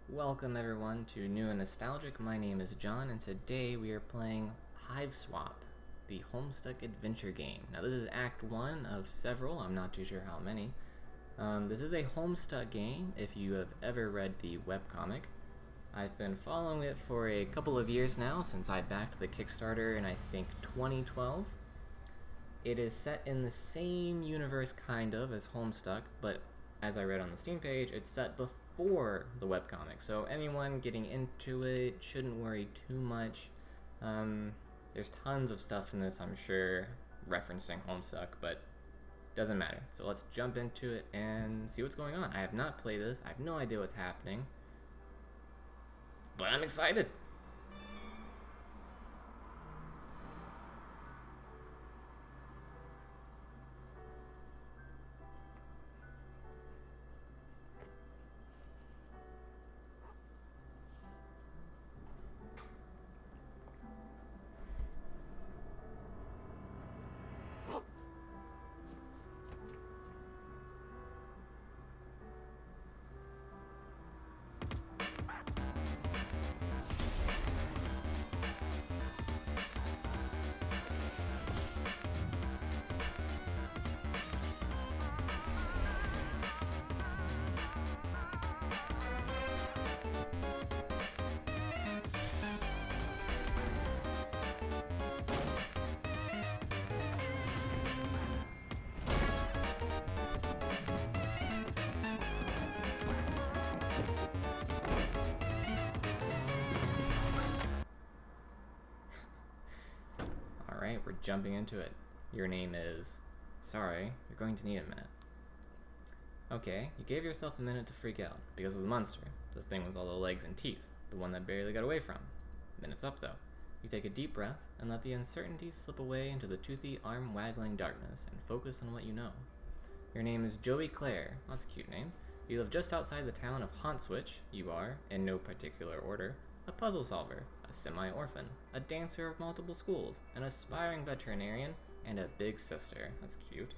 Welcome everyone to New and Nostalgic. My name is John and today we are playing HIVESWAP, the Homestuck adventure game. Now this is Act 1 of several, I'm not too sure how many. This is a Homestuck game if you have ever read the webcomic. I've been following it for a couple of years now since I backed the Kickstarter in I think 2012. It is set in the same universe kind of as Homestuck, but as I read on the Steam page, it's set before the webcomic, so anyone getting into it shouldn't worry too much. There's tons of stuff in this, I'm sure, referencing Homestuck, but doesn't matter. So let's jump into it and see what's going on. I have not played this, I have no idea what's happening, but I'm excited! Alright, we're jumping into it. Your name is... Sorry, you're going to need a minute. Okay, you gave yourself a minute to freak out, because of the monster, the thing with all the legs and teeth, the one that barely got away from. Minute's up though. You take a deep breath, and let the uncertainty slip away into the toothy, arm-waggling darkness, and focus on what you know. Your name is Joey Clare. That's a cute name. You live just outside the town of Hauntwich. You are, in no particular order, a puzzle solver, a semi-orphan, a dancer of multiple schools, an aspiring veterinarian, and a big sister. That's cute.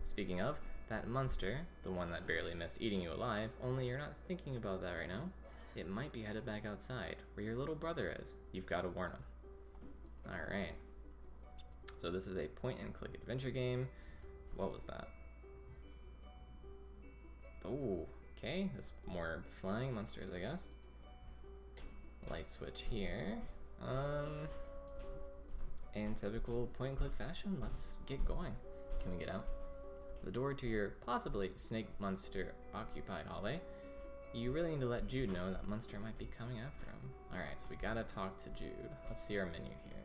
Speaking of, that monster, the one that barely missed eating you alive, only you're not thinking about that right now. It might be headed back outside, where your little brother is. You've got to warn him. Alright. So this is a point-and-click adventure game. What was that? Oh, okay. That's more flying monsters, I guess. Light switch here. In typical point-and-click fashion, let's get going. Can we get out? The door to your possibly snake monster occupied hallway. You really need to let Jude know that monster might be coming after him. Alright, so we gotta talk to Jude. Let's see our menu here.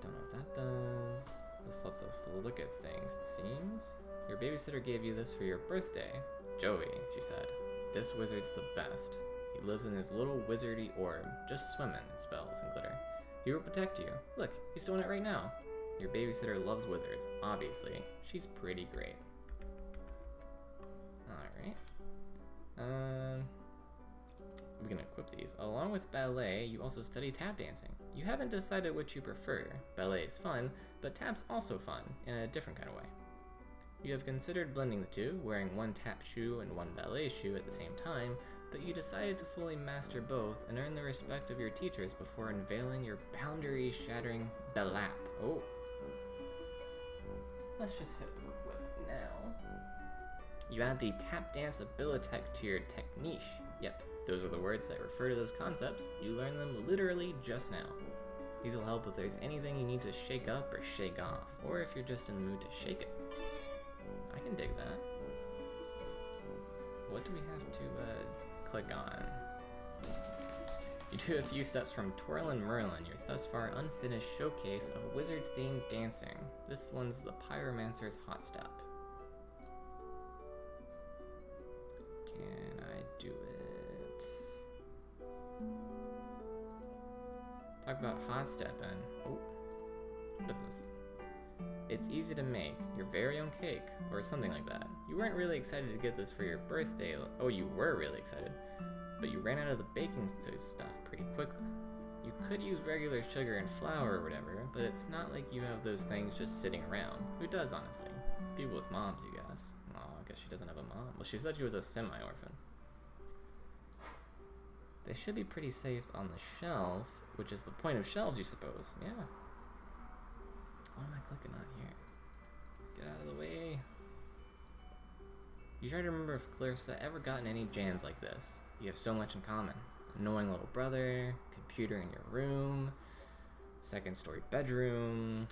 Don't know what that does. This lets us look at things, it seems. Your babysitter gave you this for your birthday. Joey, she said. This wizard's the best. He lives in his little wizardy orb, just swimming in spells and glitter. He will protect you. Look, he's doing it right now. Your babysitter loves wizards, obviously. She's pretty great. Alright. We can equip these. Along with ballet, you also study tap dancing. You haven't decided which you prefer. Ballet is fun, but tap's also fun, in a different kind of way. You have considered blending the two, wearing one tap shoe and one ballet shoe at the same time, but you decided to fully master both and earn the respect of your teachers before unveiling your boundary-shattering balap. Oh. Let's just hit equip now. You add the tap dance abilitech to your technique. Yep, those are the words that refer to those concepts. You learned them literally just now. These will help if there's anything you need to shake up or shake off, or if you're just in the mood to shake it. I can dig that. What do we have to click on? You do a few steps from Twirlin' Merlin, your thus far unfinished showcase of wizard-themed dancing. This one's the Pyromancer's Hot Step. Can I do it? Talk about hot stepping. Oh, what is this? It's easy to make, your very own cake, or something like that. You weren't really excited to get this for your birthday. Oh, you were really excited, but you ran out of the baking stuff pretty quickly. You could use regular sugar and flour or whatever, but it's not like you have those things just sitting around. Who does, honestly? People with moms, you guess. Oh, I guess she doesn't have a mom. Well, she said she was a semi-orphan. They should be pretty safe on the shelf, which is the point of shelves, you suppose. Yeah. What am I clicking on here? Get out of the way. You try to remember if Clarissa ever gotten any jams like this. You have so much in common. Annoying little brother, computer in your room, second-story bedroom.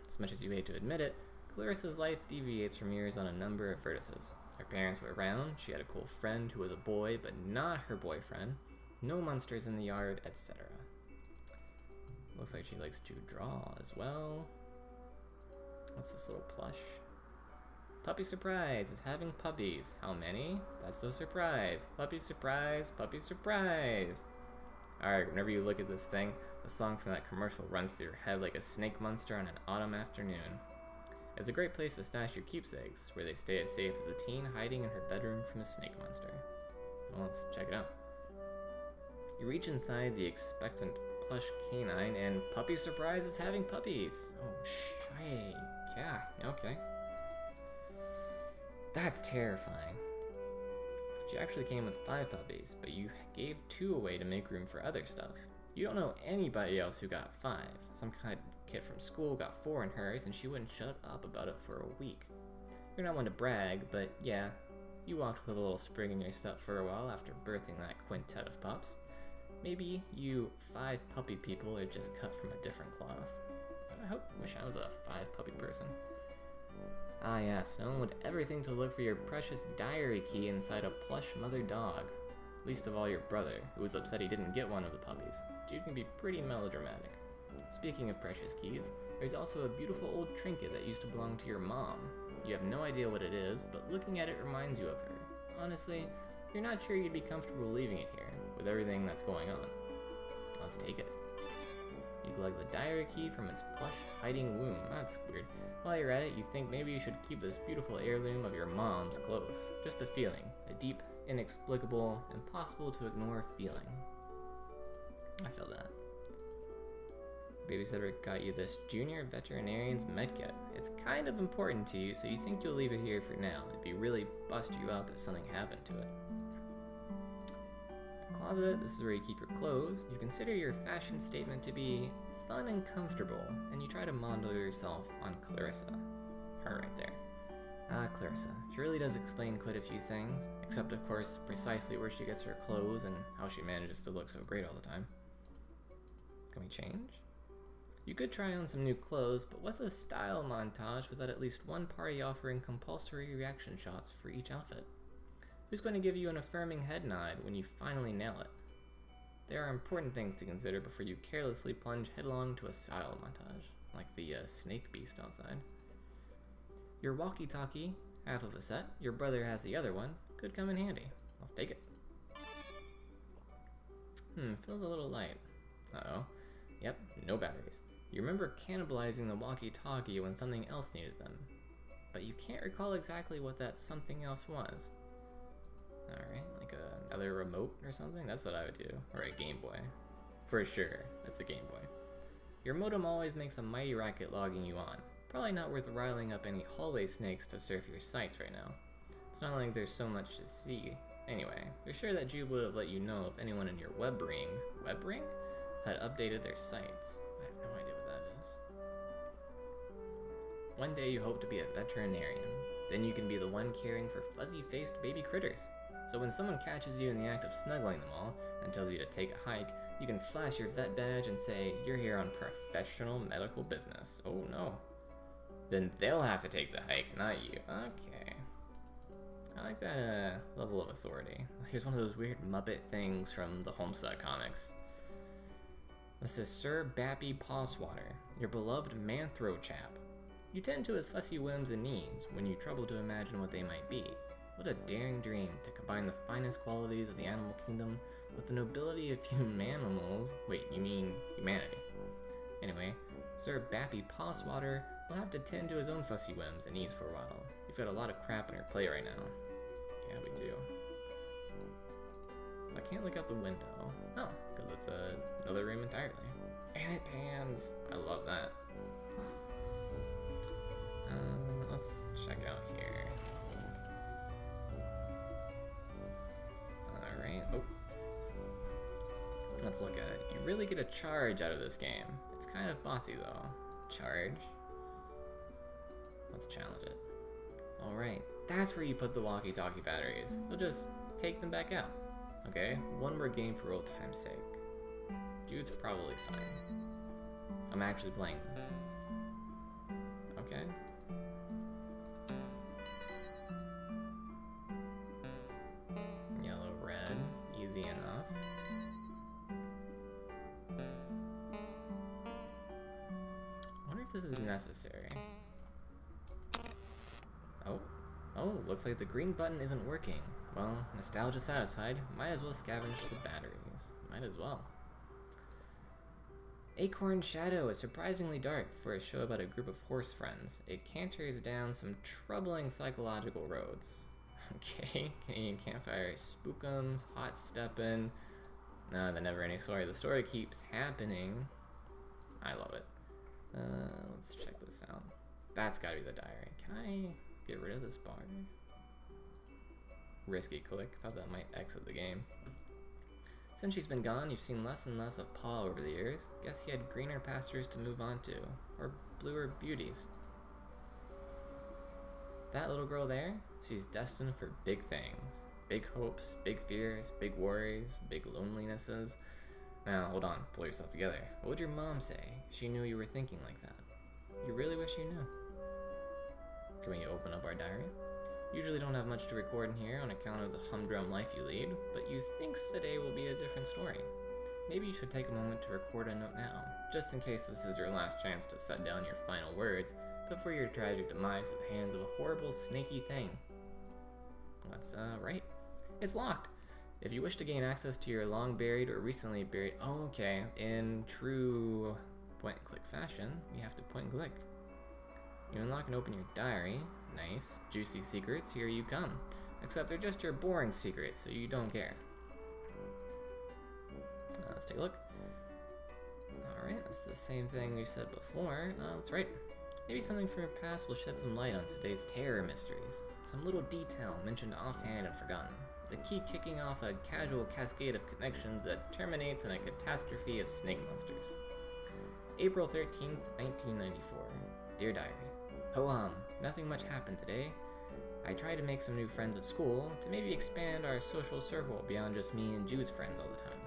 As much as you hate to admit it, Clarissa's life deviates from yours on a number of vertices. Her parents were around, she had a cool friend who was a boy, but not her boyfriend, no monsters in the yard, etc. Looks like she likes to draw as well. What's this little plush? Puppy surprise is having puppies. How many? That's the surprise. Puppy surprise, puppy surprise. Alright, whenever you look at this thing, the song from that commercial runs through your head like a snake monster on an autumn afternoon. It's a great place to stash your keepsakes, where they stay as safe as a teen hiding in her bedroom from a snake monster. Well, let's check it out. You reach inside the expectant plush canine, and Puppy Surprise is having puppies. Oh, shy. Yeah, okay. That's terrifying. She actually came with 5 puppies, but you gave 2 away to make room for other stuff. You don't know anybody else who got 5. Some kid from school got 4 in hers, and she wouldn't shut up about it for a week. You're not one to brag, but yeah, you walked with a little spring in your step for a while after birthing that quintet of pups. Maybe you 5 puppy people are just cut from a different cloth. I wish I was a 5 puppy person. Ah yes, no one would ever think to look for your precious diary key inside a plush mother dog. Least of all your brother, who was upset he didn't get one of the puppies. Jude can be pretty melodramatic. Speaking of precious keys, there's also a beautiful old trinket that used to belong to your mom. You have no idea what it is, but looking at it reminds you of her. Honestly, you're not sure you'd be comfortable leaving it here, with everything that's going on. Let's take it. You collect the diary key from its plush hiding womb. That's weird. While you're at it, you think maybe you should keep this beautiful heirloom of your mom's close. Just a feeling. A deep, inexplicable, impossible to ignore feeling. I feel that. Babysitter got you this junior veterinarian's medkit. It's kind of important to you, so you think you'll leave it here for now. It'd be really bust you up if something happened to it. Closet, this is where you keep your clothes. You consider your fashion statement to be fun and comfortable, and you try to model yourself on Clarissa. Her right there. Ah, Clarissa. She really does explain quite a few things, except of course precisely where she gets her clothes and how she manages to look so great all the time. Can we change? You could try on some new clothes, but what's a style montage without at least one party offering compulsory reaction shots for each outfit? Who's going to give you an affirming head nod when you finally nail it? There are important things to consider before you carelessly plunge headlong to a style montage, like the snake beast outside. Your walkie-talkie, half of a set, your brother has the other one, could come in handy. Let's take it. Feels a little light. Uh-oh. Yep, no batteries. You remember cannibalizing the walkie-talkie when something else needed them, but you can't recall exactly what that something else was. Alright, like another remote or something? That's what I would do. Or a Game Boy. For sure, it's a Game Boy. Your modem always makes a mighty racket logging you on. Probably not worth riling up any hallway snakes to surf your sites right now. It's not like there's so much to see. Anyway, you're sure that Jude would have let you know if anyone in your web ring had updated their sites. I have no idea what that is. One day you hope to be a veterinarian. Then you can be the one caring for fuzzy-faced baby critters. So when someone catches you in the act of snuggling them all and tells you to take a hike, you can flash your vet badge and say, "You're here on professional medical business." Oh no. Then they'll have to take the hike, not you. Okay. I like that level of authority. Here's one of those weird Muppet things from the Homestuck comics. This is Sir Bappy Pawswater, your beloved Manthro chap. You tend to his fussy whims and needs when you trouble to imagine what they might be. What a daring dream to combine the finest qualities of the animal kingdom with the nobility of humanimals. Wait, you mean humanity. Anyway, Sir Bappy Pawswater will have to tend to his own fussy whims and needs for a while. You've got a lot of crap on your plate right now. Yeah, we do. So I can't look out the window. Oh, because it's another room entirely. And it pans. I love that. Let's check out here. Alright. Oh. Let's look at it. You really get a charge out of this game. It's kind of bossy though. Charge. Let's challenge it. Alright, that's where you put the walkie-talkie batteries. You'll just take them back out. Okay, one more game for old time's sake. Jude's probably fine. I'm actually playing this. Okay. Yellow, red, easy enough. I wonder if this is necessary. Oh, looks like the green button isn't working. Well, nostalgia satisfied, might as well scavenge the batteries. Might as well. Acorn Shadow is surprisingly dark for a show about a group of horse friends. It canters down some troubling psychological roads. Okay, Canadian Campfire, spookums, hot steppin'. No, the never ending story. The story keeps happening. I love it. Let's check this out. That's gotta be the diary. Can I get rid of this bar? Risky click. Thought that might exit the game. Since she's been gone, you've seen less and less of Paul over the years. Guess he had greener pastures to move on to. Or bluer beauties. That little girl there, she's destined for big things. Big hopes, big fears, big worries, big lonelinesses. Now, hold on, pull yourself together. What would your mom say if she knew you were thinking like that? You really wish you knew. Can we open up our diary? Usually don't have much to record in here on account of the humdrum life you lead, but you think today will be a different story. Maybe you should take a moment to record a note now, just in case this is your last chance to set down your final words before your tragic demise at the hands of a horrible, snaky thing. That's right. It's locked. If you wish to gain access to your long buried or recently buried, in true point-and-click fashion, you have to point and click. You unlock and open your diary. Nice. Juicy secrets, here you come. Except they're just your boring secrets, so you don't care. Let's take a look. Alright, that's the same thing we said before. That's right. Maybe something from your past will shed some light on today's terror mysteries. Some little detail mentioned offhand and forgotten. The key kicking off a casual cascade of connections that terminates in a catastrophe of snake monsters. April 13th, 1994. Dear Diary. Ho-hum, nothing much happened today. I tried to make some new friends at school to maybe expand our social circle beyond just me and Jude's friends all the time.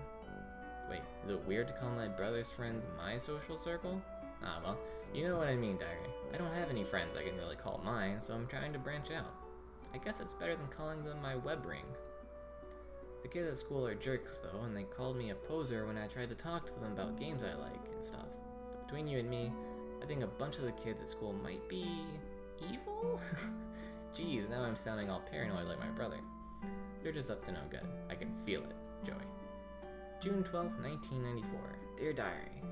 Wait, is it weird to call my brother's friends my social circle? Well, you know what I mean, Diary. I don't have any friends I can really call mine, so I'm trying to branch out. I guess it's better than calling them my web ring. The kids at school are jerks, though, and they called me a poser when I tried to talk to them about games I like and stuff. But between you and me, I think a bunch of the kids at school might be evil? Geez, now I'm sounding all paranoid like my brother. They're just up to no good. I can feel it. Joey. June 12th, 1994. Dear Diary.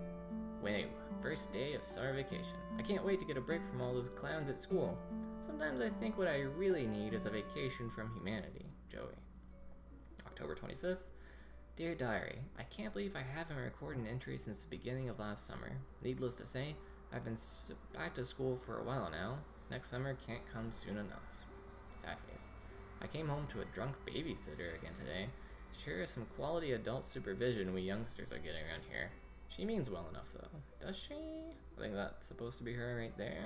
Wait, first day of summer vacation. I can't wait to get a break from all those clowns at school. Sometimes I think what I really need is a vacation from humanity. Joey. October 25th. Dear Diary, I can't believe I haven't recorded an entry since the beginning of last summer. Needless to say, I've been back to school for a while now. Next summer can't come soon enough. Sad face. I came home to a drunk babysitter again today. Sure is some quality adult supervision we youngsters are getting around here. She means well enough though. Does she? I think that's supposed to be her right there.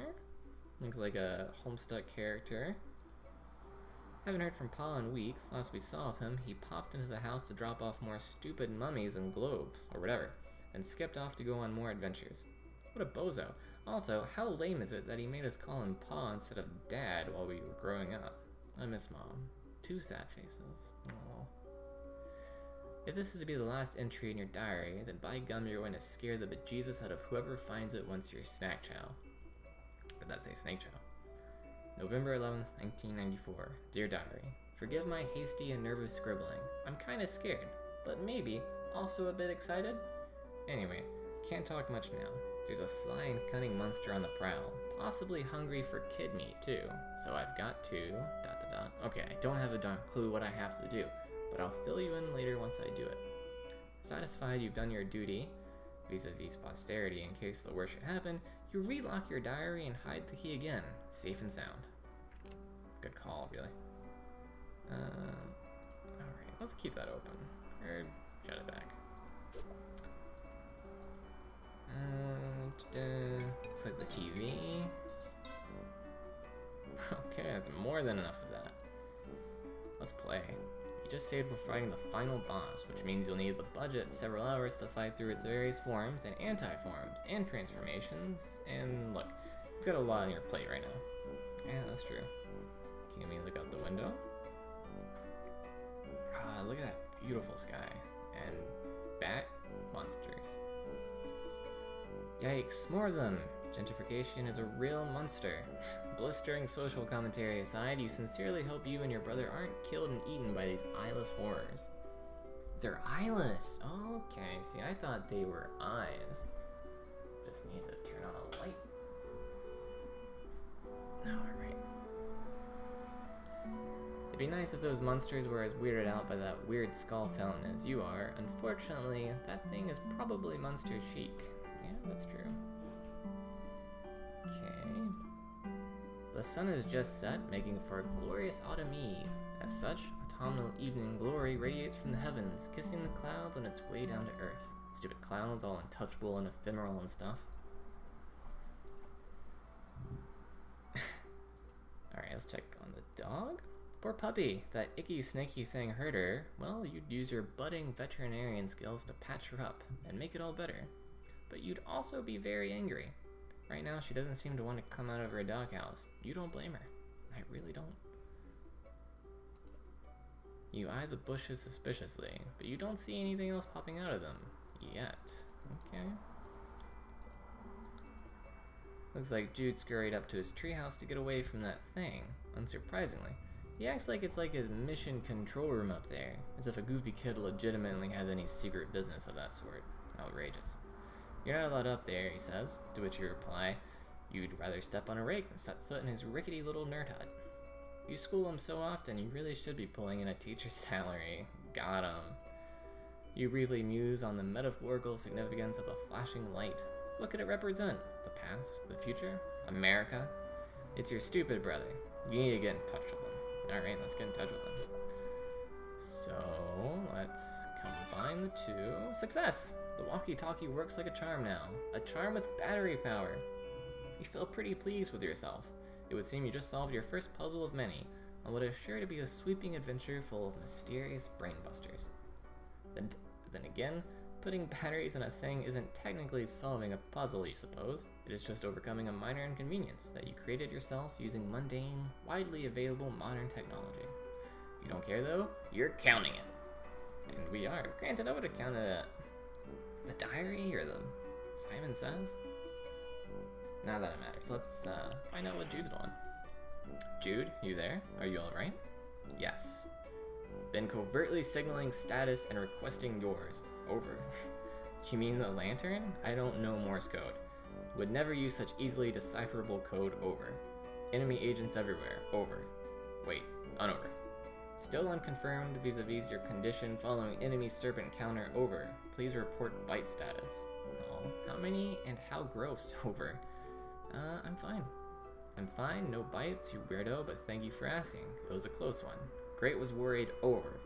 Looks like a Homestuck character. Haven't heard from Pa in weeks. Last we saw of him, he popped into the house to drop off more stupid mummies and globes, or whatever, and skipped off to go on more adventures. What a bozo. Also, how lame is it that he made us call him Pa instead of Dad while we were growing up? I miss Mom. Two sad faces. Aww. If this is to be the last entry in your diary, then by gum you're going to scare the bejesus out of whoever finds it once you're snack chow. Or that say snake chow. November 11th, 1994. Dear Diary. Forgive my hasty and nervous scribbling. I'm kinda scared, but maybe also a bit excited? Anyway, can't talk much now. There's a sly and cunning monster on the prowl, possibly hungry for kid meat too, so I've got to... ... Okay, I don't have a darn clue what I have to do, but I'll fill you in later once I do it. Satisfied you've done your duty, vis-a-vis posterity in case the worst should happen, you relock your diary and hide the key again, safe and sound. Good call, really. Alright, let's keep that open, or shut it back. Looks like the TV. Okay, that's more than enough of that. Let's play. You just saved before fighting the final boss, which means you'll need the budget several hours to fight through its various forms and anti-forms and transformations. And look, you've got a lot on your plate right now. Yeah, that's true. Can we look out the window? Ah, look at that beautiful sky. And bat monsters. Yikes, more of them! Gentrification is a real monster. Blistering social commentary aside, you sincerely hope you and your brother aren't killed and eaten by these eyeless horrors. They're eyeless! Okay, see, I thought they were eyes. Just need to turn on a light. Alright. It'd be nice if those monsters were as weirded out by that weird skull fountain as you are. Unfortunately, that thing is probably monster chic. Yeah, that's true. Okay. The sun is just set, making for a glorious autumn eve. As such, autumnal evening glory radiates from the heavens, kissing the clouds on its way down to earth. Stupid clouds, all untouchable and ephemeral and stuff. Alright, let's check on the dog. Poor puppy. That icky, snaky thing hurt her. Well, you'd use your budding veterinarian skills to patch her up and make it all better. But you'd also be very angry. Right now, she doesn't seem to want to come out of her doghouse. You don't blame her. I really don't. You eye the bushes suspiciously, but you don't see anything else popping out of them. Yet. Okay. Looks like Jude scurried up to his treehouse to get away from that thing. Unsurprisingly. He acts like it's like his mission control room up there, as if a goofy kid legitimately has any secret business of that sort. Outrageous. You're not allowed up there, he says, to which you reply, you'd rather step on a rake than set foot in his rickety little nerd hut. You school him so often, you really should be pulling in a teacher's salary. Got him. You briefly muse on the metaphorical significance of a flashing light. What could it represent? The past? The future? America? It's your stupid brother. You need to get in touch with him. Alright, let's get in touch with him. So, let's combine the two. Success! The walkie-talkie works like a charm now. A charm with battery power. You feel pretty pleased with yourself. It would seem you just solved your first puzzle of many, on what is sure to be a sweeping adventure full of mysterious brainbusters. Then again, putting batteries in a thing isn't technically solving a puzzle, you suppose. It is just overcoming a minor inconvenience that you created yourself using mundane, widely available modern technology. You don't care though? You're counting it. And we are. Granted, I would have counted the diary or the Simon Says. Not that it matters. Let's find out what Jude's doing. Jude, you there? Are you alright? Yes. Been covertly signaling status and requesting yours. Over. You mean the lantern? I don't know Morse code. Would never use such easily decipherable code. Over. Enemy agents everywhere. Over. Wait. Unover. Still unconfirmed vis-a-vis your condition following enemy serpent counter. Over. Please report bite status. No. How many and how gross? Over. I'm fine. I'm fine, no bites, you weirdo, but thank you for asking. It was a close one. Great was worried. Over.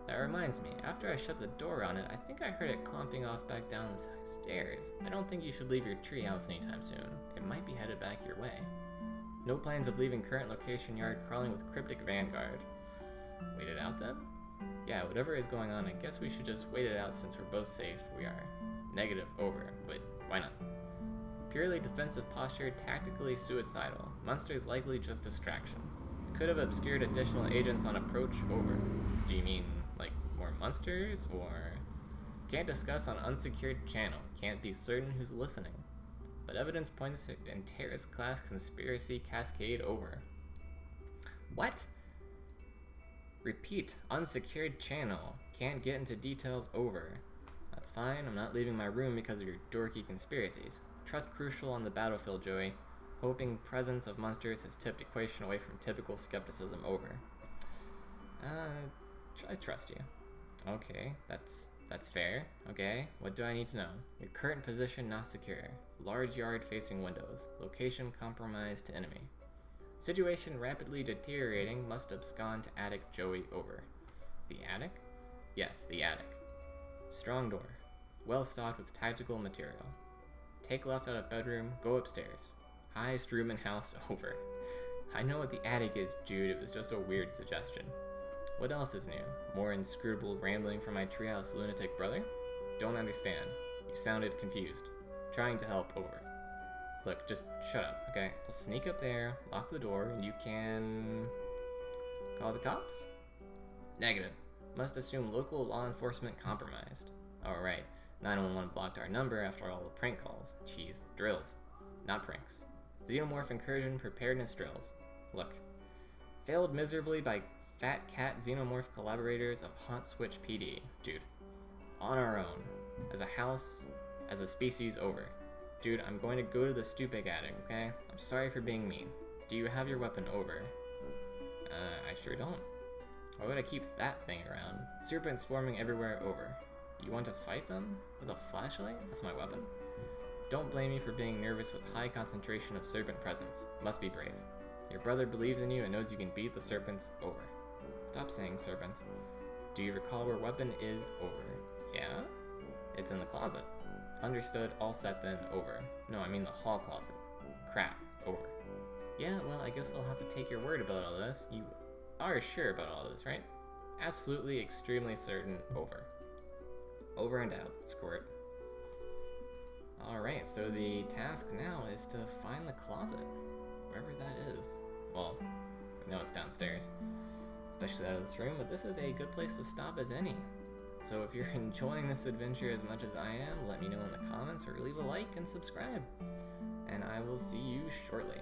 That reminds me, after I shut the door on it, I think I heard it clomping off back down the side stairs. I don't think you should leave your treehouse anytime soon. It might be headed back your way. No plans of leaving current location yard crawling with cryptic vanguard. Wait it out then? Yeah, whatever is going on, I guess we should just wait it out since we're both safe. We are. Negative. Over. Wait, why not? Purely defensive posture, tactically suicidal. Monsters likely just distraction. Could have obscured additional agents on approach. Over. Do you mean, like, more monsters, or... Can't discuss on unsecured channel. Can't be certain who's listening. But evidence points to an terrorist class conspiracy cascade. Over. What? Repeat. Unsecured channel. Can't get into details. Over. That's fine. I'm not leaving my room because of your dorky conspiracies. Trust crucial on the battlefield, Joey. Hoping presence of monsters has tipped equation away from typical skepticism. Over. I trust you. Okay, that's fair. Okay, what do I need to know? Your current position not secure. Large yard facing windows. Location compromised to enemy. Situation rapidly deteriorating. Must abscond to attic. Joey. Over. The attic? Yes, the attic. Strong door. well stocked with tactical material. Take left out of bedroom, go upstairs. Highest room in house over. I know what the attic is, dude, it was just a weird suggestion. What else is new? More inscrutable rambling from my treehouse lunatic brother? Don't understand. You sounded confused. Trying to help over. Look, just shut up, okay? I'll sneak up there, lock the door, and you can... call the cops? Negative. Must assume local law enforcement compromised. Alright, 911 blocked our number after all the prank calls. Jeez, drills. Not pranks. Xenomorph incursion preparedness drills. Look. Failed miserably by Fat Cat Xenomorph collaborators of Haunt Switch PD. Dude. On our own. As a house, as a species, over. Dude, I'm going to go to the stupid attic, okay? I'm sorry for being mean. Do you have your weapon, over? I sure don't. Why would I keep that thing around? Serpents swarming everywhere, over. You want to fight them? With a flashlight? That's my weapon. Don't blame me for being nervous with high concentration of serpent presence. Must be brave. Your brother believes in you and knows you can beat the serpents, over. Stop saying serpents. Do you recall where weapon is, over? Yeah? It's in the closet. Understood, all set then, over. No, I mean the hall closet. Crap, over. Yeah, well, I guess I'll have to take your word about all this. You are sure about all this, right? Absolutely, extremely certain, over. Over and out, squirt. Alright, so the task now is to find the closet. Wherever that is. Well, I know it's downstairs. Especially out of this room, but this is a good place to stop as any. So if you're enjoying this adventure as much as I am, let me know in the comments or leave a like and subscribe. And I will see you shortly.